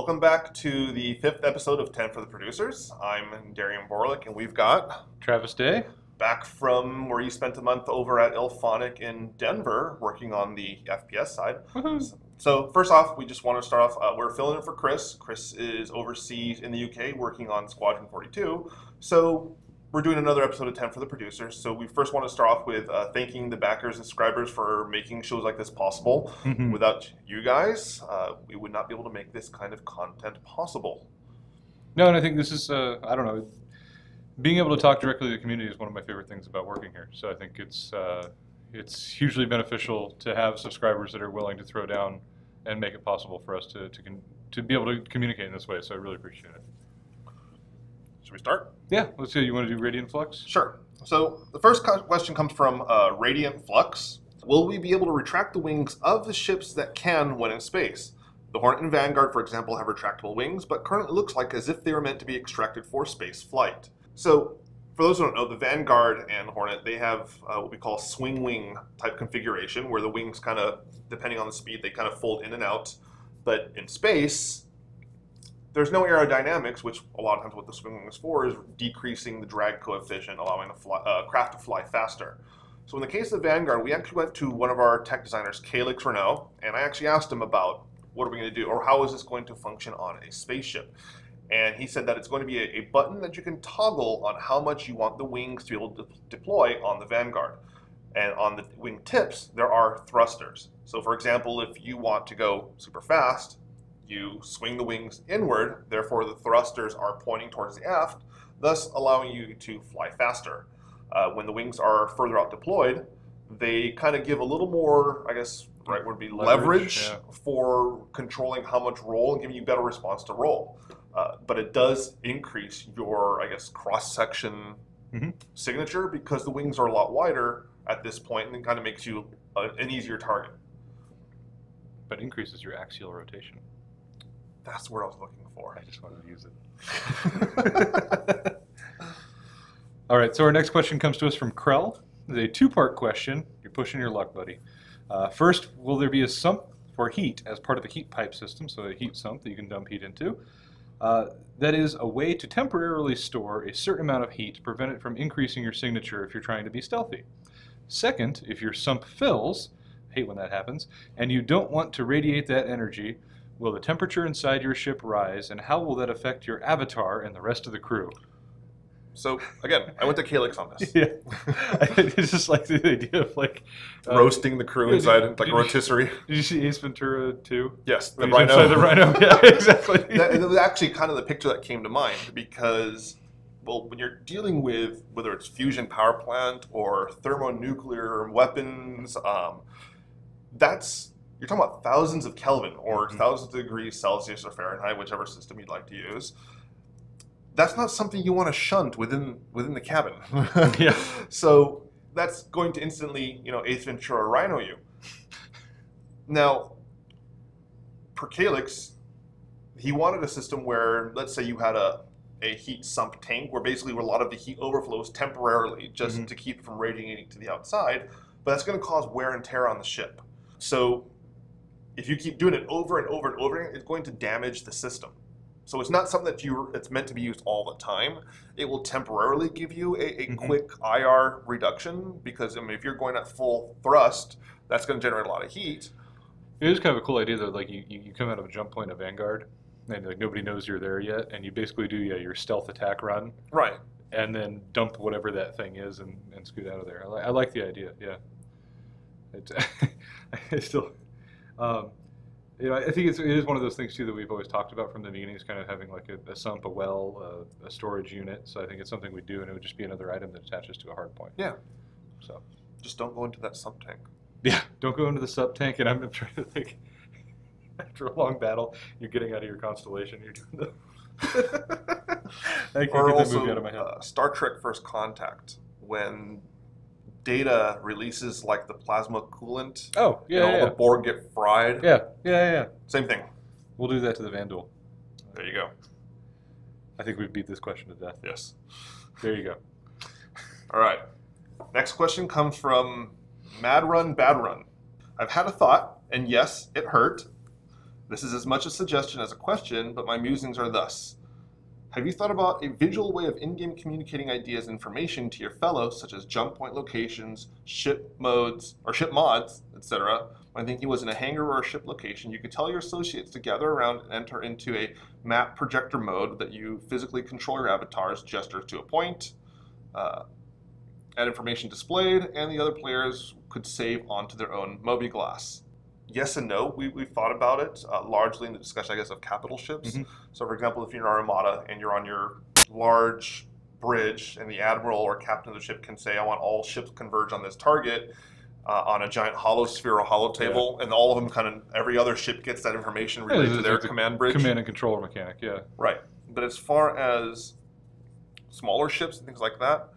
Welcome back to the 5th episode of 10 for the Producers. I'm Darian Vorlick, and we've got Travis Day. Back from where you spent a month over at Ilphonic in Denver working on the FPS side. So first off, we just want to start off, we're filling in for Chris. Chris is overseas in the UK working on Squadron 42. So we're doing another episode of 10 for the Producers. So we first want to start off with thanking the backers and subscribers for making shows like this possible. Without you guys, we would not be able to make this kind of content possible. No, and I think this is, I don't know, being able to talk directly to the community is one of my favorite things about working here. So I think it's hugely beneficial to have subscribers that are willing to throw down and make it possible for us to be able to communicate in this way. So I really appreciate it. Should we start? Yeah, let's see. You want to do Radiant Flux? Sure. So the first question comes from Radiant Flux. Will we be able to retract the wings of the ships that can when in space? The Hornet and Vanguard, for example, have retractable wings, but currently looks like as if they were meant to be extracted for space flight. So for those who don't know, the Vanguard and Hornet, they have what we call swing wing type configuration, where the wings kind of, depending on the speed, they kind of fold in and out. But in space, there's no aerodynamics, which a lot of times what the swing wing is for is decreasing the drag coefficient, allowing the craft to fly faster. So in the case of the Vanguard, we actually went to one of our tech designers, Calix Renault, and I actually asked him about what are we going to do, or how is this going to function on a spaceship? And he said that it's going to be a button that you can toggle on how much you want the wings to be able to deploy on the Vanguard. And on the wing tips, there are thrusters. So for example, if you want to go super fast, you swing the wings inward, therefore the thrusters are pointing towards the aft, thus allowing you to fly faster. When the wings are further out deployed, they kind of give a little more, I guess, right would be leverage for controlling how much roll and giving you better response to roll. But it does increase your, I guess, cross-section signature because the wings are a lot wider at this point, and it kind of makes you an easier target. But increases your axial rotation. That's what I was looking for. I just wanted to use it. All right, so our next question comes to us from Krell. It's a two-part question. You're pushing your luck, buddy. First, will there be a sump for heat as part of the heat pipe system, so a heat sump that you can dump heat into? That is a way to temporarily store a certain amount of heat to prevent it from increasing your signature if you're trying to be stealthy. Second, if your sump fills, I hate when that happens, and you don't want to radiate that energy, will the temperature inside your ship rise, and how will that affect your avatar and the rest of the crew? So, again, I went to Calix on this. Yeah. It's just like the idea of like... roasting the crew inside, like a rotisserie. Did you see Ace Ventura 2? Yes, the Rhino. Inside the Rhino, yeah, exactly. It was actually kind of the picture that came to mind because, well, when you're dealing with, whether it's fusion power plant or thermonuclear weapons, you're talking about thousands of Kelvin or thousands of degrees Celsius or Fahrenheit, whichever system you'd like to use. That's not something you want to shunt within the cabin. Yeah. So that's going to instantly, Ace Ventura Rhino you. Now, per Calix, he wanted a system where, let's say you had a heat sump tank where basically a lot of the heat overflows temporarily just to keep it from radiating to the outside, but that's going to cause wear and tear on the ship. So if you keep doing it over and over and over again, it's going to damage the system. So it's not something that's meant to be used all the time. It will temporarily give you a quick IR reduction because, I mean, if you're going at full thrust, that's going to generate a lot of heat. It is kind of a cool idea that like you come out of a jump point of Vanguard and like nobody knows you're there yet, and you basically do your stealth attack run. Right. And then dump whatever that thing is and scoot out of there. I like the idea, yeah. It's still... I think it is one of those things too that we've always talked about from the beginning, is kind of having like a sump, a well, a storage unit. So I think it's something we do, and it would just be another item that attaches to a hard point. Yeah. So just don't go into that sump tank. Yeah, don't go into the sub tank. And I'm trying to think. After a long battle, you're getting out of your constellation. You're doing the. I can't get that movie out of my head. Star Trek First Contact, when Data releases like the plasma coolant. Oh, yeah, and all the Borg get fried. Yeah. Same thing. We'll do that to the Vandal. There you go. I think we've beat this question to death. Yes. There you go. All right. Next question comes from Mad Run Bad Run. I've had a thought, and yes, it hurt. This is as much a suggestion as a question, but my musings are thus. Have you thought about a visual way of in-game communicating ideas and information to your fellows, such as jump point locations, ship modes, or ship mods, etc.? When thinking was in a hangar or a ship location, you could tell your associates to gather around and enter into a map projector mode that you physically control your avatars, gestures to a point, add information displayed, and the other players could save onto their own mobi-glass. Yes and no. We've thought about it largely in the discussion, I guess, of capital ships. Mm-hmm. So, for example, if you're in an armada and you're on your large bridge and the admiral or captain of the ship can say, I want all ships converge on this target on a giant hollow sphere or hollow table, and all of them kind of, every other ship gets that information related to their command bridge. Command and control mechanic, yeah. Right. But as far as smaller ships and things like that,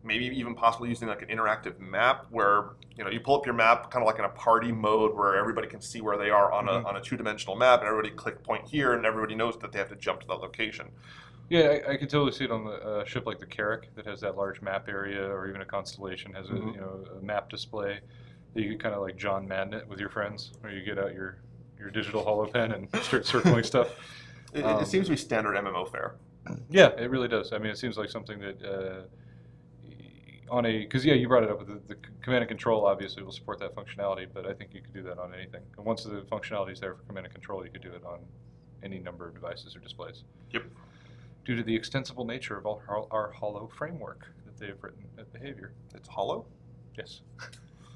maybe even possibly using like an interactive map where you pull up your map kind of like in a party mode where everybody can see where they are on a two-dimensional map, and everybody click point here and everybody knows that they have to jump to that location. Yeah, I could totally see it on the ship like the Carrack that has that large map area, or even a Constellation has a map display that you could kind of like John Madden it with your friends, where you get out your digital holopen and start circling stuff. It seems to be standard MMO fare. Yeah, it really does. I mean, it seems like something that because you brought it up with the command and control. Obviously, will support that functionality, but I think you could do that on anything. And once the functionality is there for command and control, you could do it on any number of devices or displays. Yep. Due to the extensible nature of our hollow framework that they've written at Behavior. It's hollow? Yes.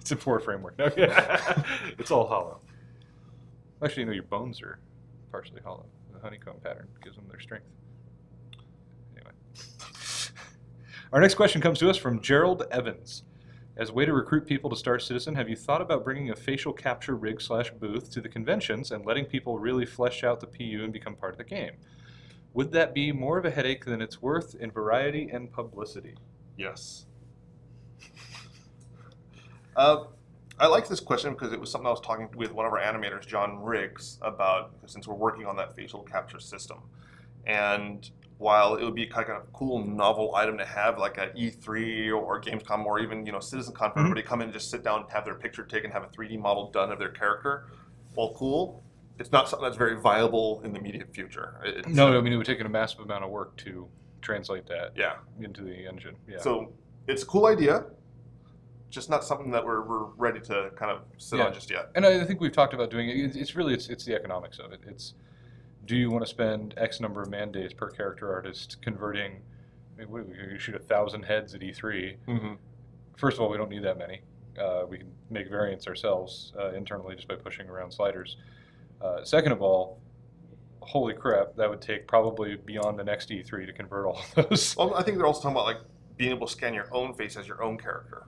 It's a poor framework. No, yeah. It's all hollow. Actually, your bones are partially hollow. The honeycomb pattern gives them their strength. Anyway. Our next question comes to us from Gerald Evans. As a way to recruit people to Star Citizen, have you thought about bringing a facial capture rig/booth to the conventions and letting people really flesh out the PU and become part of the game? Would that be more of a headache than it's worth in variety and publicity? Yes. I like this question because it was something I was talking with one of our animators, John Riggs, about, since we're working on that facial capture system. And while it would be kind of a cool, novel item to have, like at E3 or Gamescom or even CitizenCon, for everybody to come in and just sit down and have their picture taken, have a 3D model done of their character, well, cool. It's not something that's very viable in the immediate future. No, I mean, it would take a massive amount of work to translate that into the engine. Yeah. So it's a cool idea, just not something that we're ready to kind of sit on just yet. And I think we've talked about doing it. It's really the economics of it. It's, do you want to spend X number of man days per character artist converting? I mean, we shoot 1,000 heads at E3. Mm-hmm. First of all, we don't need that many. We can make variants ourselves internally just by pushing around sliders. Second of all, holy crap, that would take probably beyond the next E3 to convert all of those. Well, I think they're also talking about like being able to scan your own face as your own character.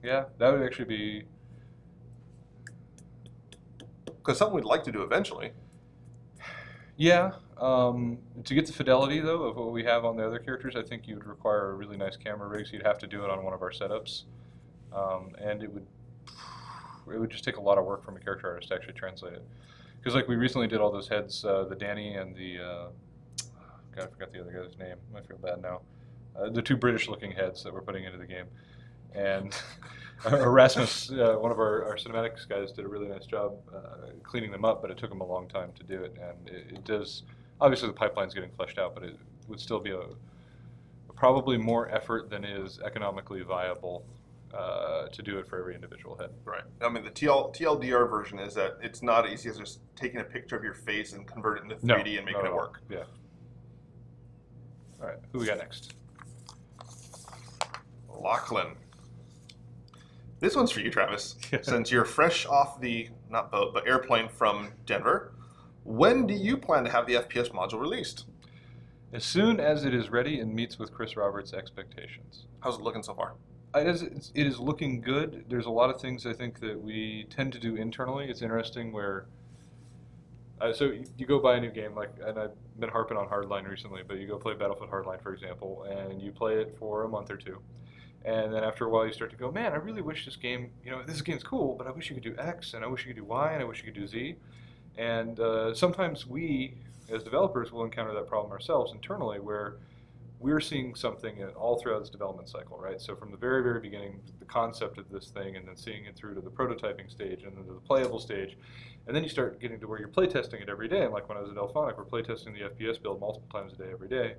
Yeah, that would actually be... Because something we'd like to do eventually. Yeah. To get the fidelity, though, of what we have on the other characters, I think you would require a really nice camera rig, so you'd have to do it on one of our setups. And it would just take a lot of work from a character artist to actually translate it. Because like we recently did all those heads, the Danny and the, God, I forgot the other guy's name. I feel bad now. The two British-looking heads that we're putting into the game. And Erasmus, one of our cinematics guys, did a really nice job cleaning them up, but it took him a long time to do it. And it does, obviously the pipeline's getting fleshed out, but it would still be probably more effort than is economically viable to do it for every individual head. Right. I mean, the TLDR version is that it's not easy as just taking a picture of your face and convert it into 3D and making it work. Yeah. All right, who we got next? Lachlan. This one's for you, Travis. Since you're fresh off the, not boat, but airplane from Denver, when do you plan to have the FPS module released? As soon as it is ready and meets with Chris Roberts' expectations. How's it looking so far? It is looking good. There's a lot of things I think that we tend to do internally. It's interesting where, so you go buy a new game, and I've been harping on Hardline recently, but you go play Battlefield Hardline, for example, and you play it for a month or two. And then after a while you start to go, man, I really wish this game, this game's cool, but I wish you could do X, and I wish you could do Y, and I wish you could do Z. And sometimes we, as developers, will encounter that problem ourselves internally, where we're seeing something all throughout this development cycle, right? So from the very, very beginning, the concept of this thing, and then seeing it through to the prototyping stage, and then to the playable stage, and then you start getting to where you're playtesting it every day. And like when I was at Delphonic, we're playtesting the FPS build multiple times a day, every day.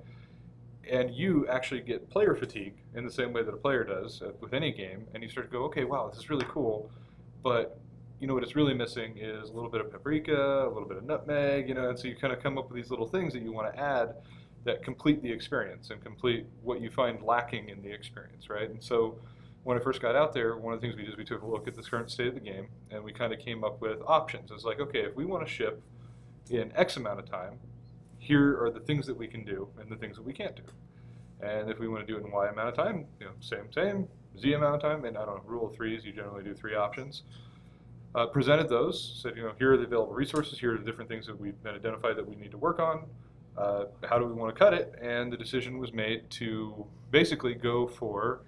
And you actually get player fatigue in the same way that a player does with any game, and you start to go, okay, wow, this is really cool, but you know what it's really missing is a little bit of paprika, a little bit of nutmeg, you know, and so you kind of come up with these little things that you want to add that complete the experience and complete what you find lacking in the experience, right? And so when I first got out there, one of the things we did is we took a look at this current state of the game, and we kind of came up with options. It's like, okay, if we want to ship in X amount of time, here are the things that we can do and the things that we can't do. And if we want to do it in Y amount of time, you know, same, Z amount of time, and I don't know, rule of threes, you generally do 3 options. Presented those, said, you know, here are the available resources, here are the different things that we've been identified that we need to work on. How do we want to cut it? And the decision was made to basically go for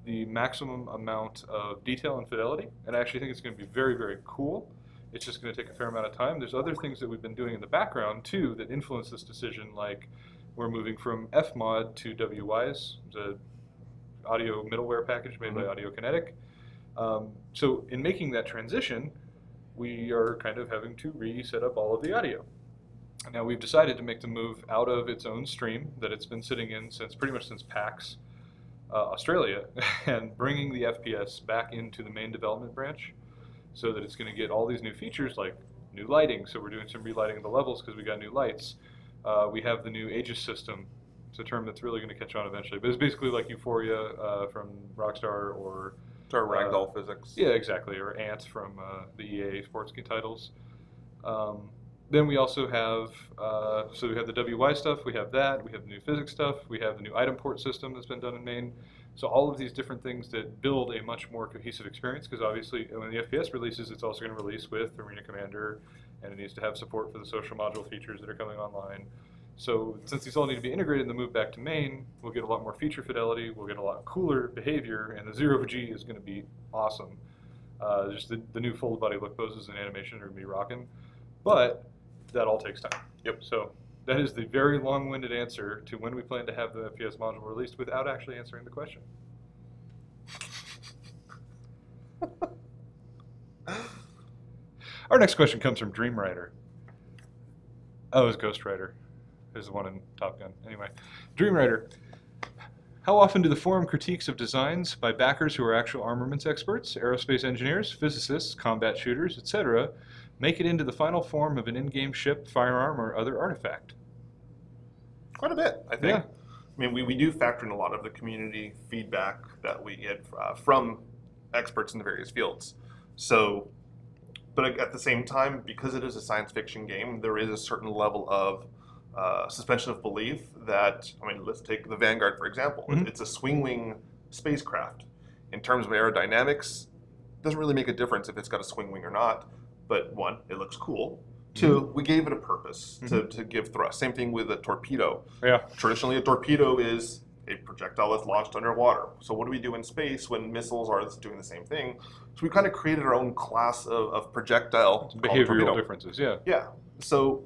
the maximum amount of detail and fidelity. And I actually think it's going to be very, very cool. It's just going to take a fair amount of time. There's other things that we've been doing in the background, too, that influence this decision, like we're moving from Fmod to WWise, the audio middleware package made by Audiokinetic. So in making that transition, we are kind of having to reset up all of the audio. Now we've decided to make the move out of its own stream that it's been sitting in since pretty much since PAX Australia, and bringing the FPS back into the main development branch so that it's going to get all these new features like new lighting. So we're doing some relighting of the levels because we got new lights. We have the new Aegis system. It's a term that's really going to catch on eventually, but it's basically like Euphoria from Rockstar, or Ragdoll physics. Yeah, exactly, or Ant from the EA sports game titles. Then we also have, so we have the WY stuff, we have that, we have the new physics stuff, we have the new item port system that's been done in main. So all of these different things that build a much more cohesive experience, because obviously when the FPS releases, it's also going to release with Arena Commander, and it needs to have support for the social module features that are coming online. So since these all need to be integrated in the move back to main, we'll get a lot more feature fidelity, we'll get a lot cooler behavior, and the zero-G is going to be awesome. Just the new full body look poses and animation are going to be rocking. But that all takes time. Yep. So that is the very long-winded answer to when we plan to have the FPS module released without actually answering the question. Our next question comes from Dreamwriter. Oh, it's Ghostwriter. There's the one in Top Gun. Anyway, Dreamwriter. How often do the forum critiques of designs by backers who are actual armaments experts, aerospace engineers, physicists, combat shooters, etc., make it into the final form of an in-game ship, firearm, or other artifact? Quite a bit, I think. Yeah. I mean, we do factor in a lot of the community feedback that we get from experts in the various fields. So, but at the same time, because it is a science fiction game, there is a certain level of suspension of belief that, I mean, let's take the Vanguard, for example. Mm-hmm. It's a swing-wing spacecraft. In terms of aerodynamics, it doesn't really make a difference if it's got a swing wing or not. But one, it looks cool. Two, we gave it a purpose to give thrust. Same thing with a torpedo. Yeah. Traditionally, a torpedo is a projectile that's launched underwater. So what do we do in space when missiles are doing the same thing? So we kind of created our own class of projectile. Behavioral differences, yeah. Yeah. So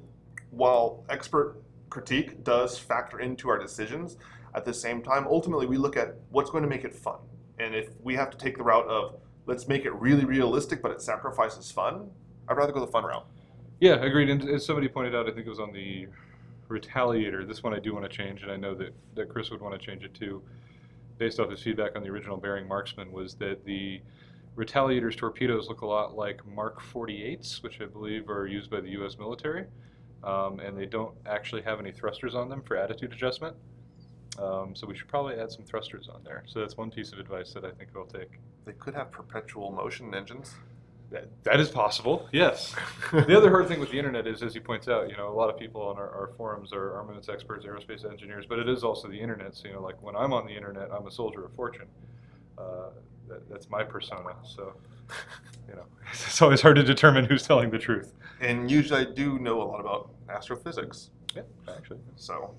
while expert critique does factor into our decisions, at the same time, ultimately we look at what's going to make it fun. And if we have to take the route of let's make it really realistic, but it sacrifices fun, I'd rather go the fun route. Yeah, agreed. And as somebody pointed out, I think it was on the Retaliator, this one I do want to change, and I know that Chris would want to change it too, based off his feedback on the original Bearing Marksman, was that the Retaliator's torpedoes look a lot like Mark 48s, which I believe are used by the U.S. military, and they don't actually have any thrusters on them for attitude adjustment. So we should probably add some thrusters on there. So that's one piece of advice that I think we'll take. They could have perpetual motion engines. That is possible, yes. The other hard thing with the internet is, as he points out, you know, a lot of people on our forums are armaments experts, aerospace engineers, but it is also the internet. So, you know, like when I'm on the internet, I'm a soldier of fortune. That's my persona. So, you know, it's always hard to determine who's telling the truth. And usually I do know a lot about astrophysics. Yeah, actually. So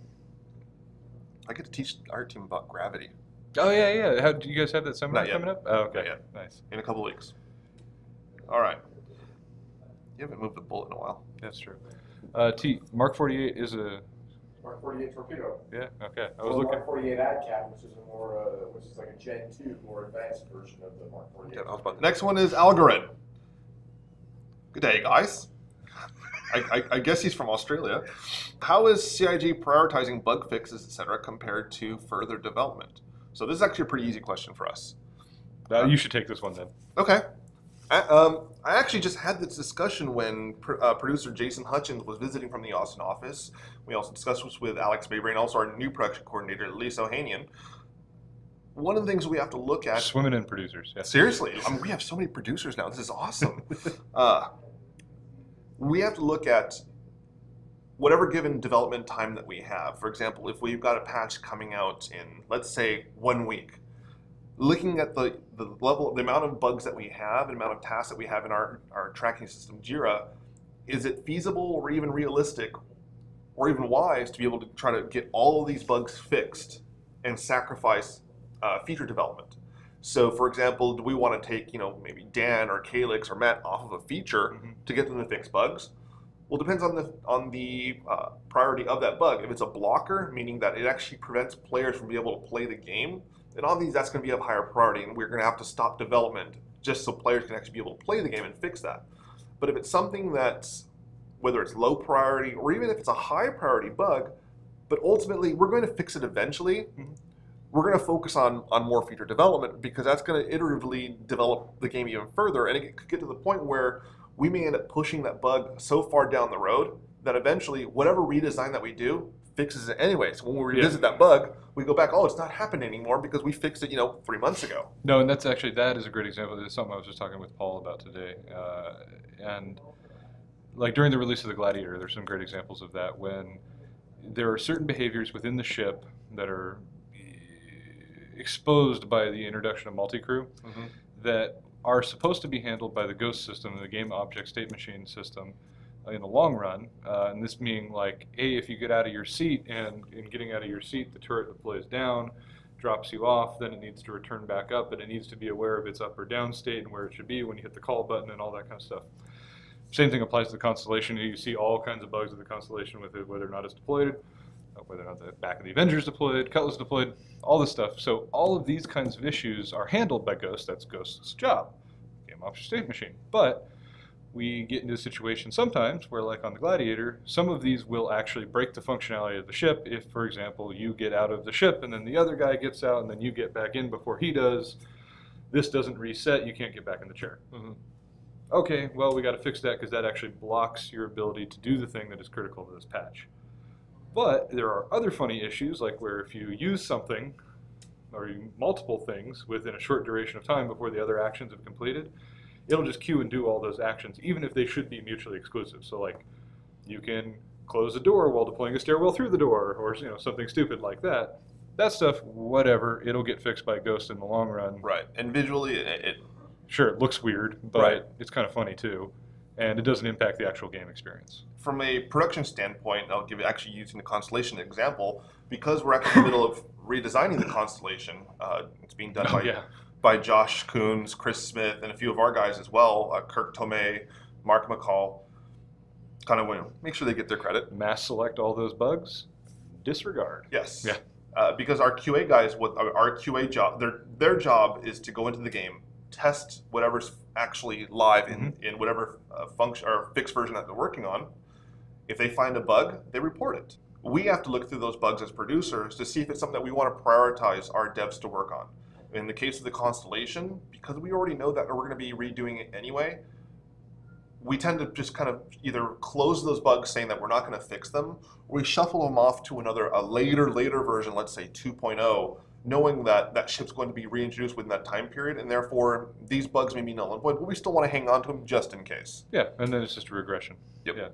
I get to teach our team about gravity. Oh, yeah, yeah. How, do you guys have that seminar coming up? Oh, okay. Not yet. Nice. In a couple of weeks. All right. You haven't moved a bullet in a while. That's true. Mark 48 is a Mark 48 torpedo. Yeah. Okay. I Or was looking. Mark 48 AdCap, which is a more, which is like a Gen 2, more advanced version of the Mark 48. Next one is Algorithm. Good day, guys. I guess he's from Australia. How is CIG prioritizing bug fixes, etc., compared to further development? So this is actually a pretty easy question for us. You should take this one then. Okay. I actually just had this discussion when producer Jason Hutchins was visiting from the Austin office. We also discussed this with Alex Mabry and also our new production coordinator, Lisa Ohanian. One of the things we have to look at... Swimming in producers. Yeah. Seriously. I mean, we have so many producers now. This is awesome. We have to look at whatever given development time that we have. For example, if we've got a patch coming out in, let's say, 1 week, looking at the level, the amount of bugs that we have, and amount of tasks that we have in our tracking system, Jira, is it feasible or even realistic or even wise to be able to try to get all of these bugs fixed and sacrifice feature development? So, for example, do we want to take, maybe Dan or Calix or Matt off of a feature to get them to fix bugs? Well, it depends on the priority of that bug. If it's a blocker, meaning that it actually prevents players from being able to play the game, then obviously that's going to be of higher priority, and we're going to have to stop development just so players can actually be able to play the game and fix that. But if it's something that's, whether it's low priority or even if it's a high priority bug, but ultimately we're going to fix it eventually, we're going to focus on more feature development because that's going to iteratively develop the game even further, and it could get to the point where we may end up pushing that bug so far down the road that eventually whatever redesign that we do fixes it anyway. So when we revisit that bug, we go back, oh, it's not happening anymore because we fixed it, 3 months ago. No, and that is a great example. It's something I was just talking with Paul about today. And like during the release of the Gladiator, there's some great examples of that when there are certain behaviors within the ship that are exposed by the introduction of multi-crew that are supposed to be handled by the Ghost system, the game object state machine system, in the long run. And this being like, A, if you get out of your seat, and in getting out of your seat, the turret deploys down, drops you off, then it needs to return back up, and it needs to be aware of its up or down state and where it should be when you hit the call button and all that kind of stuff. Same thing applies to the Constellation. You see all kinds of bugs with the Constellation with it, whether or not it's deployed, whether or not the back of the Avengers deployed, Cutlass deployed, all this stuff. So all of these kinds of issues are handled by Ghost. That's Ghost's job, game object state machine. But we get into a situation sometimes where, like on the Gladiator, some of these will actually break the functionality of the ship if, for example, you get out of the ship and then the other guy gets out and then you get back in before he does. This doesn't reset, you can't get back in the chair. Okay, well, we got to fix that because that actually blocks your ability to do the thing that is critical to this patch. But there are other funny issues, like where if you use something or multiple things within a short duration of time before the other actions have completed, it'll just queue and do all those actions, even if they should be mutually exclusive. So like, you can close the door while deploying a stairwell through the door, or something stupid like that. That stuff, whatever, it'll get fixed by Ghost in the long run. Right, and visually Sure, it looks weird, but it's kind of funny too, and it doesn't impact the actual game experience. From a production standpoint, I'll give you actually using the Constellation example, because we're actually in the middle of redesigning the Constellation. It's being done by Josh Coons, Chris Smith, and a few of our guys as well, Kirk Tomei, Mark McCall. Kind of want to make sure they get their credit. Mass select all those bugs, disregard. Yes. Yeah. Because our QA guys, our QA job, their job is to go into the game, test whatever's actually live in whatever function or fixed version that they're working on. If they find a bug, they report it. We have to look through those bugs as producers to see if it's something that we want to prioritize our devs to work on. In the case of the Constellation, because we already know that we're going to be redoing it anyway, we tend to just kind of either close those bugs saying that we're not going to fix them, or we shuffle them off to a later version, let's say 2.0, knowing that that ship's going to be reintroduced within that time period, and therefore these bugs may be null and void, but we still want to hang on to them just in case. Yeah, and then it's just a regression. Yep. Yeah.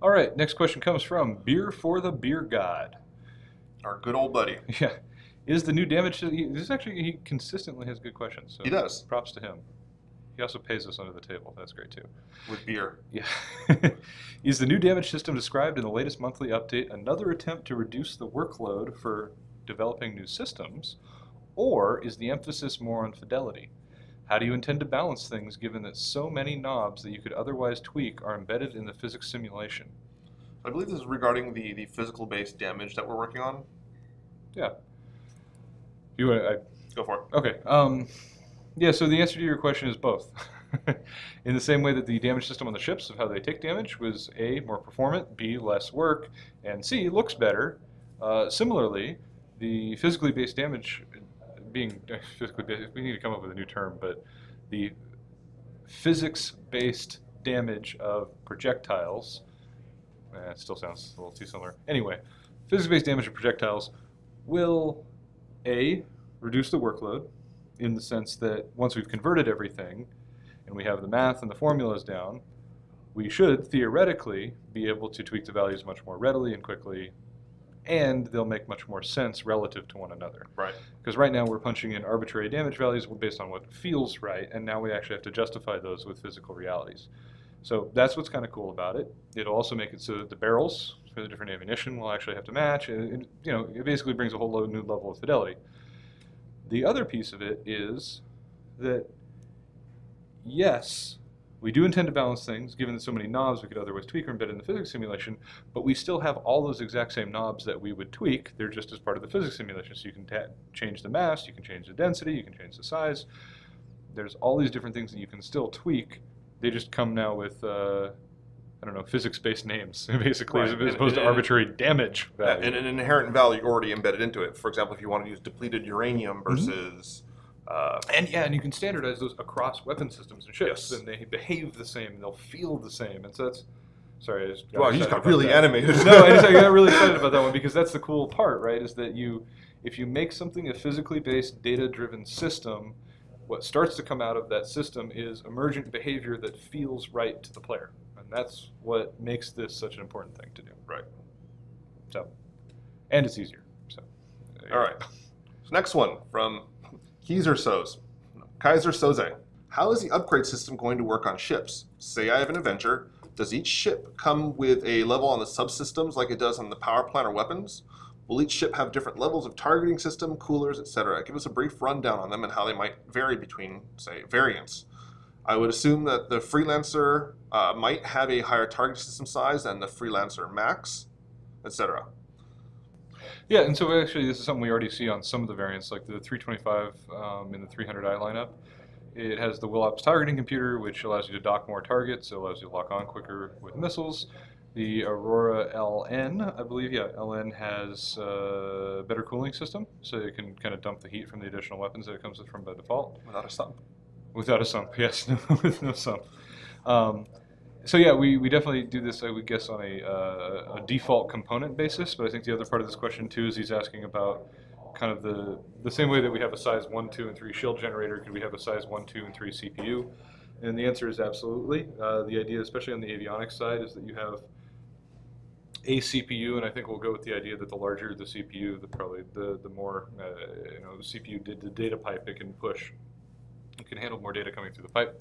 All right, next question comes from Beer for the Beer God. Our good old buddy. Yeah. Is the new damage... he consistently has good questions. So he does. Props to him. He also pays us under the table. That's great, too. With beer. Yeah. Is the new damage system described in the latest monthly update another attempt to reduce the workload for developing new systems, or is the emphasis more on fidelity? How do you intend to balance things given that so many knobs that you could otherwise tweak are embedded in the physics simulation? I believe this is regarding the physical-based damage that we're working on. Yeah. You Go for it. Okay. Yeah, so the answer to your question is both. In the same way that the damage system on the ships of how they take damage was A, more performant, B, less work, and C, looks better. Similarly, the physically based damage being physically based, we need to come up with a new term, but the physics-based damage of projectiles, it still sounds a little too similar. Anyway, physics-based damage of projectiles will A, reduce the workload in the sense that once we've converted everything and we have the math and the formulas down, we should theoretically be able to tweak the values much more readily and quickly, and they'll make much more sense relative to one another. Right. Because right now we're punching in arbitrary damage values based on what feels right, and now we actually have to justify those with physical realities. So that's what's kind of cool about it. It'll also make it so that the barrels for the different ammunition will actually have to match. It basically brings a whole new level of fidelity. The other piece of it is that, yes, we do intend to balance things, given that so many knobs we could otherwise tweak or embed in the physics simulation, but we still have all those exact same knobs that we would tweak. They're just as part of the physics simulation. So you can change the mass, you can change the density, you can change the size. There's all these different things that you can still tweak. They just come now with, I don't know, physics-based names, basically, right. as opposed to arbitrary damage value. And an inherent value already embedded into it. For example, if you want to use depleted uranium versus... And you can standardize those across weapon systems and ships, yes. and they behave the same, they'll feel the same, and so that's... Sorry, I just got Wow, you just got really animated. No, I got really excited about that one, because that's the cool part, right, is that if you make something a physically based, data-driven system, what starts to come out of that system is emergent behavior that feels right to the player. And that's what makes this such an important thing to do. Right. So, and it's easier. So, all right. So next one from Kaiser Soze. How is the upgrade system going to work on ships? Say I have an Avenger. Does each ship come with a level on the subsystems like it does on the power plant or weapons? Will each ship have different levels of targeting system, coolers, etc.? Give us a brief rundown on them and how they might vary between, say, variants. I would assume that the Freelancer might have a higher target system size than the Freelancer Max, etc. Yeah, and so actually this is something we already see on some of the variants, like the 325 in the 300i lineup. It has the WillOps targeting computer, which allows you to dock more targets. It allows you to lock on quicker with missiles. The Aurora LN, I believe, LN has a better cooling system, so it can kind of dump the heat from the additional weapons that it comes with from by default. Without a sump. Without a sump, yes, with no sump. So yeah, we definitely do this, I would guess, on a default component basis, but I think the other part of this question too is he's asking about kind of the same way that we have a size 1, 2, and 3 shield generator, could we have a size 1, 2, and 3 CPU? And the answer is absolutely. The idea, especially on the avionics side, is that you have a CPU, and I think we'll go with the idea that the larger the CPU, the more the CPU the data pipe it can push. It can handle more data coming through the pipe.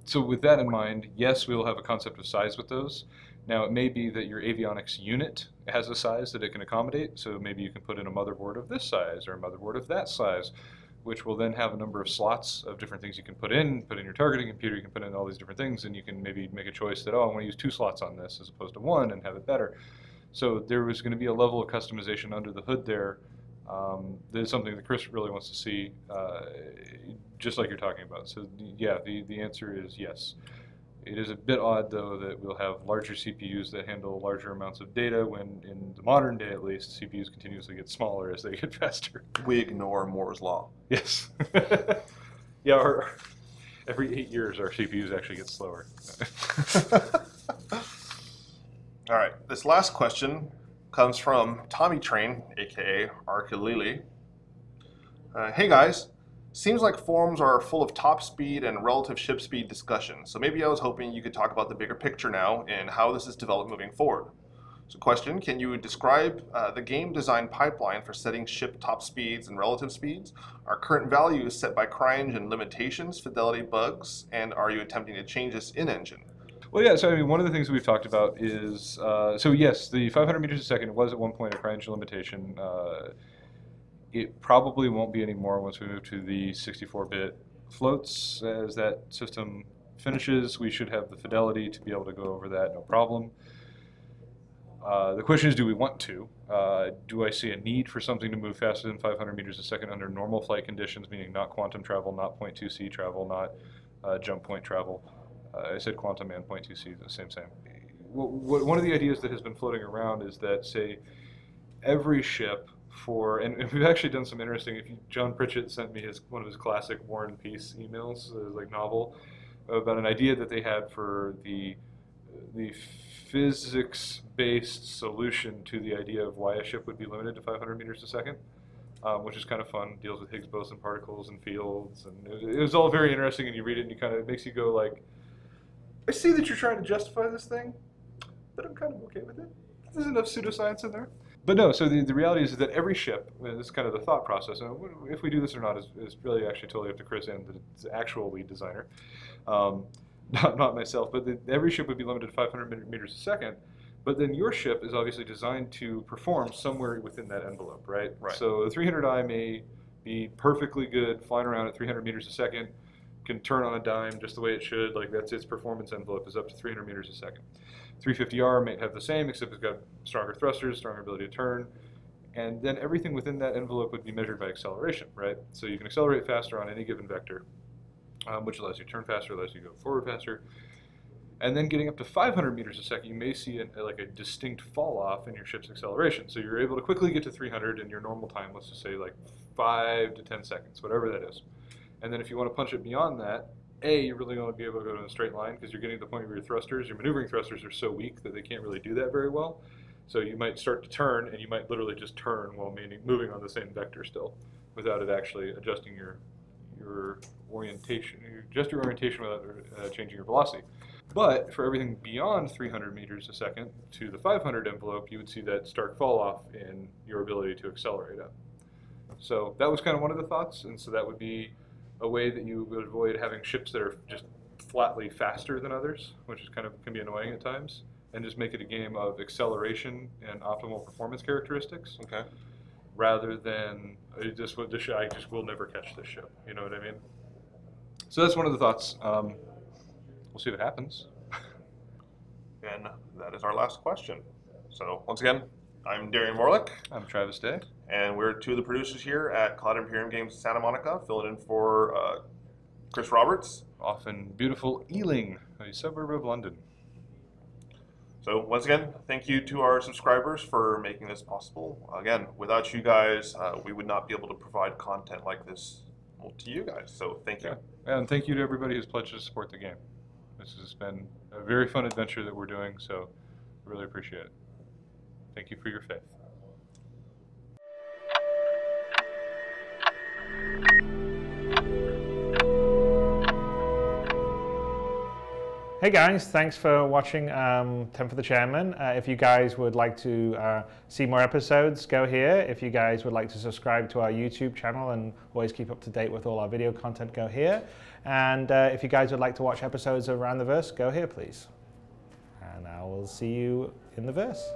So with that in mind, yes, we will have a concept of size with those. Now it may be that your avionics unit has a size that it can accommodate, so maybe you can put in a motherboard of this size or a motherboard of that size, which will then have a number of slots of different things you can put in your targeting computer, you can put in all these different things, and you can maybe make a choice that, oh, I want to use 2 slots on this as opposed to 1 and have it better. So there was going to be a level of customization under the hood there. That is something that Chris really wants to see, just like you're talking about. So yeah, the answer is yes. It is a bit odd, though, that we'll have larger CPUs that handle larger amounts of data when, in the modern day at least, CPUs continuously get smaller as they get faster. We ignore Moore's Law. Yes. Yeah, every 8 years our CPUs actually get slower. All right, this last question comes from Tommy Train, aka Arkalili. Hey guys, seems like forums are full of top speed and relative ship speed discussion, so maybe I was hoping you could talk about the bigger picture now and how this is developed moving forward. So question, can you describe the game design pipeline for setting ship top speeds and relative speeds? Are current values set by CryEngine limitations, fidelity bugs, and are you attempting to change this in-engine? Well, yeah, so I mean, one of the things that we've talked about is, so yes, the 500 meters a second was at one point a CryEngine limitation. It probably won't be anymore once we move to the 64-bit floats. As that system finishes, we should have the fidelity to be able to go over that, no problem. The question is, do we want to? Do I see a need for something to move faster than 500 meters a second under normal flight conditions, meaning not quantum travel, not 0.2c travel, not jump point travel? I said quantum and 0.2c, the same. One of the ideas that has been floating around is that, say, every ship and we've actually done some interesting, John Pritchett sent me one of his classic War and Peace emails, like novel, about an idea that they had for the physics-based solution to the idea of why a ship would be limited to 500 meters a second, which is kind of fun. Deals with Higgs boson particles and fields, and it was all very interesting. And you read it, and it makes you go like, I see that you're trying to justify this thing, but I'm kind of okay with it. There's enough pseudoscience in there. But no, so the reality is that every ship, this is kind of the thought process, and if we do this or not is really actually totally up to Chris and the actual lead designer. Not myself, but every ship would be limited to 500 meters a second, but then your ship is obviously designed to perform somewhere within that envelope, right? So the 300i may be perfectly good, flying around at 300 meters a second, can turn on a dime just the way it should, like that's its performance envelope is up to 300 meters a second. 350R may have the same, except it's got stronger thrusters, stronger ability to turn, and then everything within that envelope would be measured by acceleration, right? So you can accelerate faster on any given vector, which allows you to turn faster, allows you to go forward faster. And then getting up to 500 meters a second, you may see like a distinct fall off in your ship's acceleration. So you're able to quickly get to 300 in your normal time, let's just say like 5 to 10 seconds, whatever that is. And then if you want to punch it beyond that, you're really going to be able to go in a straight line because you're getting to the point where your maneuvering thrusters are so weak that they can't really do that very well. So you might start to turn, and you might literally just turn while moving on the same vector still, without it actually adjusting your orientation. You adjust your orientation without changing your velocity. But for everything beyond 300 meters a second to the 500 envelope, you would see that stark fall off in your ability to accelerate up. So that was kind of one of the thoughts, and so that would be a way that you would avoid having ships that are just flatly faster than others, which is can be annoying at times, and just make it a game of acceleration and optimal performance characteristics. Okay. Rather than I just will never catch this ship. You know what I mean? So that's one of the thoughts. We'll see what happens. And that is our last question. So once again, I'm Darian Vorlick. I'm Travis Day. And we're two of the producers here at Cloud Imperium Games Santa Monica, filling in for Chris Roberts. Off in beautiful Ealing, a suburb of London. So once again, thank you to our subscribers for making this possible. Again, without you guys, we would not be able to provide content like this to you guys. So thank you. Yeah. And thank you to everybody who's pledged to support the game. This has been a very fun adventure that we're doing, so I really appreciate it. Thank you for your faith. Hey guys, thanks for watching 10 for the Chairman. If you guys would like to see more episodes, go here. If you guys would like to subscribe to our YouTube channel and always keep up to date with all our video content, go here. And if you guys would like to watch episodes of Around the Verse, go here please. And I will see you in the verse.